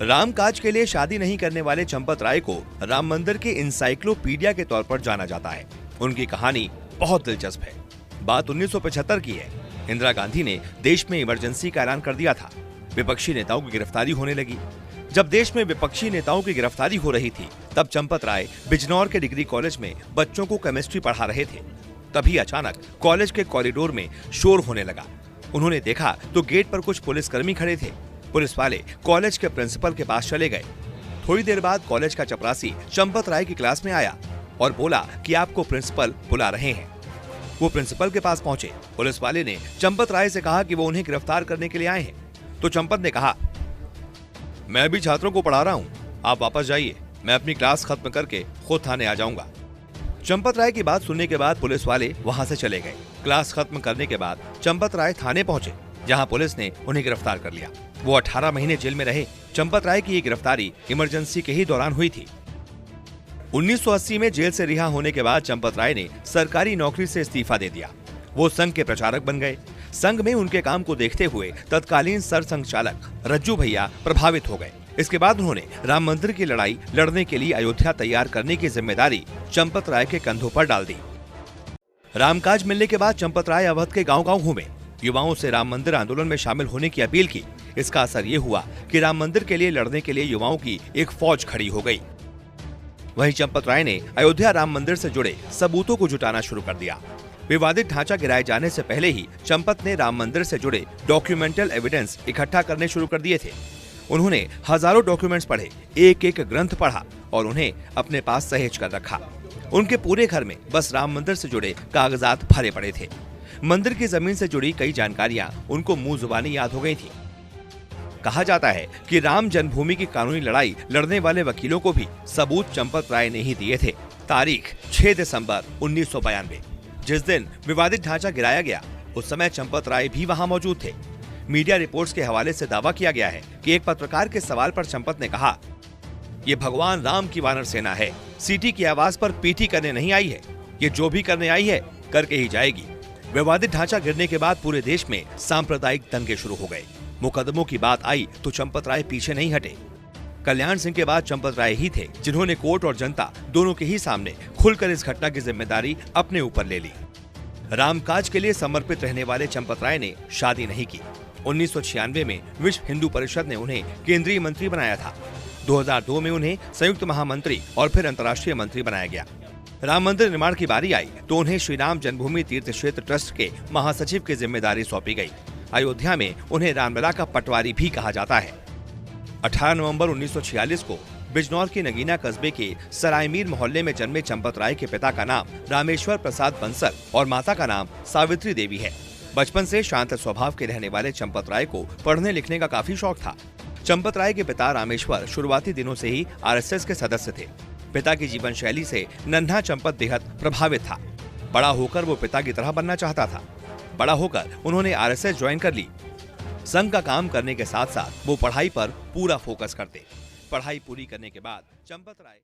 रामकाज के लिए शादी नहीं करने वाले चंपत राय को राम मंदिर के इंसाइक्लोपीडिया के तौर पर जाना जाता है। उनकी कहानी बहुत दिलचस्प है। बात 1975 की है। इंदिरा गांधी ने देश में इमरजेंसी का ऐलान कर दिया था। विपक्षी नेताओं की गिरफ्तारी होने लगी। जब देश में विपक्षी नेताओं की गिरफ्तारी हो रही थी, तब चंपत राय बिजनौर के डिग्री कॉलेज में बच्चों को केमिस्ट्री पढ़ा रहे थे। तभी अचानक कॉलेज के कॉरिडोर में शोर होने लगा। उन्होंने देखा तो गेट पर कुछ पुलिसकर्मी खड़े थे। पुलिस वाले कॉलेज के प्रिंसिपल के पास चले गए। थोड़ी देर बाद कॉलेज का चपरासी चंपत राय की क्लास में आया और बोला कि आपको प्रिंसिपल बुला रहे हैं। वो प्रिंसिपल के पास पहुंचे। पुलिस वाले ने चंपत राय से कहा कि वो उन्हें गिरफ्तार करने के लिए आए हैं। तो चंपत ने कहा, मैं भी छात्रों को पढ़ा रहा हूँ, आप वापस जाइए, मैं अपनी क्लास खत्म करके खुद थाने आ जाऊंगा। चंपत राय की बात सुनने के बाद पुलिस वाले वहां से चले गए। क्लास खत्म करने के बाद चंपत राय थाने पहुंचे, जहां पुलिस ने उन्हें गिरफ्तार कर लिया। वो 18 महीने जेल में रहे। चंपत राय की ये गिरफ्तारी इमरजेंसी के ही दौरान हुई थी। 1980 में जेल से रिहा होने के बाद चंपत राय ने सरकारी नौकरी से इस्तीफा दे दिया। वो संघ के प्रचारक बन गए। संघ में उनके काम को देखते हुए तत्कालीन सरसंघ चालक रज्जू भैया प्रभावित हो गए। इसके बाद उन्होंने राम मंदिर की लड़ाई लड़ने के लिए अयोध्या तैयार करने की जिम्मेदारी चंपत राय के कंधों पर डाल दी। रामकाज मिलने के बाद चंपत राय अवध के गांव-गांव घूमे। युवाओं से राम मंदिर आंदोलन में शामिल होने की अपील की। इसका असर ये हुआ कि राम मंदिर के लिए लड़ने के लिए युवाओं की एक फौज खड़ी हो गई। वहीं चंपत राय ने अयोध्या राम मंदिर से जुड़े सबूतों को जुटाना शुरू कर दिया। विवादित ढांचा गिराए जाने से पहले ही चंपत ने राम मंदिर से जुड़े डॉक्यूमेंटल एविडेंस इकट्ठा करने शुरू कर दिए थे। उन्होंने हजारों डॉक्यूमेंट्स पढ़े, एक एक ग्रंथ पढ़ा और उन्हें अपने पास सहेज कर रखा। उनके पूरे घर में बस राम मंदिर से जुड़े कागजात भरे पड़े थे। मंदिर की जमीन से जुड़ी कई जानकारियां उनको मुंह जुबानी याद हो गई थी। कहा जाता है कि राम जन्मभूमि की कानूनी लड़ाई लड़ने वाले वकीलों को भी सबूत चंपत राय ने ही दिए थे। तारीख 6 दिसंबर 1992, जिस दिन विवादित ढांचा गिराया गया, उस समय चंपत राय भी वहां मौजूद थे। मीडिया रिपोर्ट्स के हवाले से दावा किया गया है कि एक पत्रकार के सवाल पर चंपत ने कहा, ये भगवान राम की वानर सेना है, सीटी की आवाज पर पीटी करने नहीं आई है, ये जो भी करने आई है करके ही जाएगी। विवादित ढांचा गिरने के बाद पूरे देश में सांप्रदायिक दंगे शुरू हो गए। मुकदमों की बात आई तो चंपत राय पीछे नहीं हटे। कल्याण सिंह के बाद चंपत राय ही थे जिन्होंने कोर्ट और जनता दोनों के ही सामने खुलकर इस घटना की जिम्मेदारी अपने ऊपर ले ली। रामकाज के लिए समर्पित रहने वाले चंपत राय ने शादी नहीं की। 1996 में विश्व हिंदू परिषद ने उन्हें केंद्रीय मंत्री बनाया था। 2002 में उन्हें संयुक्त महामंत्री और फिर अंतर्राष्ट्रीय मंत्री बनाया गया। राम मंदिर निर्माण की बारी आई तो उन्हें श्री राम जन्मभूमि तीर्थ क्षेत्र ट्रस्ट के महासचिव की जिम्मेदारी सौंपी गई। अयोध्या में उन्हें रामलला का पटवारी भी कहा जाता है। 18 नवंबर 1946 को बिजनौर के नगीना कस्बे के सरायमीर मोहल्ले में जन्मे चंपत राय के पिता का नाम रामेश्वर प्रसाद बंसल और माता का नाम सावित्री देवी है। बचपन से शांत स्वभाव के रहने वाले चंपत राय को पढ़ने लिखने का काफी शौक था। चंपत राय के पिता रामेश्वर शुरुआती दिनों से ही आरएसएस के सदस्य थे। पिता की जीवन शैली से नन्हा चंपत बेहद प्रभावित था। बड़ा होकर वो पिता की तरह बनना चाहता था। बड़ा होकर उन्होंने आरएसएस ज्वाइन कर ली। संघ का काम करने के साथ साथ वो पढ़ाई पर पूरा फोकस करते। पढ़ाई पूरी करने के बाद चंपत राय